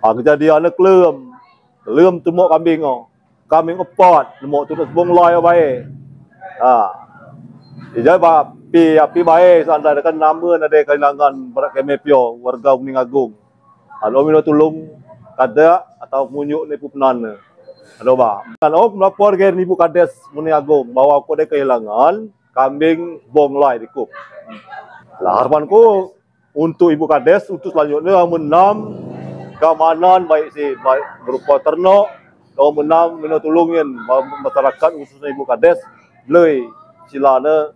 Kejadiannya kelem tumuk kambing kambing epot, lemuk terus bong loy bae. Jadi api bae sandai kan nama ada kehilangan berak kemepio warga Uning Agung. Kalau mino tulung kada atau munyuk ni pupenan. Aduh ba. Kan melapor ke Ibu Kades Uning Agung bahwa aku ada kehilangan kambing bong loy di kup. Lah harapanku untuk Ibu Kades untuk selanjutnya menam keamanan baik berupa ternak, kalau menam mino tulungin masyarakat khususnya Ibu Kades lei silana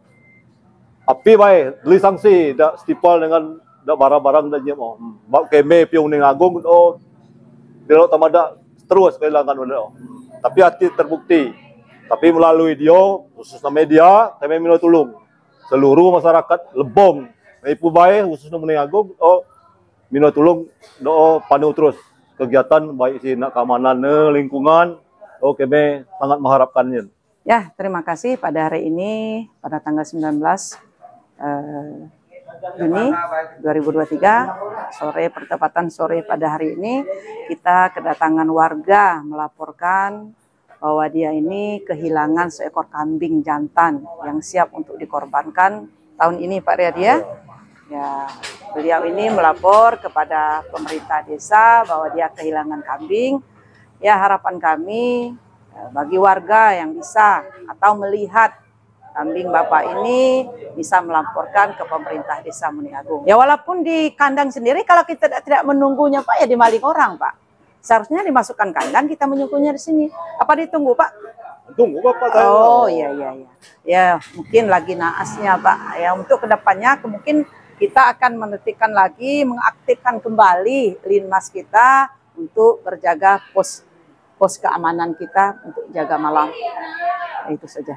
api baik beli sanksi dak stipal dengan dak barang-barang dan nyem bak keme piung Uning Agung dia tamada terus kehilangan benda tapi hati terbukti tapi melalui dia khususnya media kami mino tulung seluruh masyarakat lebong ipu baik khususnya Uning Agung mino tulung do panu terus kegiatan baik si nak keamanan lingkungan kami sangat mengharapkannya. Ya, terima kasih pada hari ini pada tanggal 19 Juni 2023 sore pertepatan sore pada hari ini kita kedatangan warga melaporkan bahwa dia ini kehilangan seekor kambing jantan yang siap untuk dikorbankan tahun ini Pak Riyadi ya. Ya, beliau ini melapor kepada pemerintah desa bahwa dia kehilangan kambing. Ya, harapan kami bagi warga yang bisa atau melihat kambing Bapak ini bisa melaporkan ke pemerintah desa Uning Agung. Ya walaupun di kandang sendiri kalau kita tidak menunggunya Pak ya dimaling orang Pak. Seharusnya dimasukkan kandang kita menunggunya di sini. Apa ditunggu Pak? Tunggu Bapak. Oh iya. Ya mungkin lagi naasnya Pak. Ya untuk kedepannya mungkin kita akan menetikan lagi mengaktifkan kembali linmas kita untuk berjaga pos keamanan kita untuk jaga malam. Itu saja.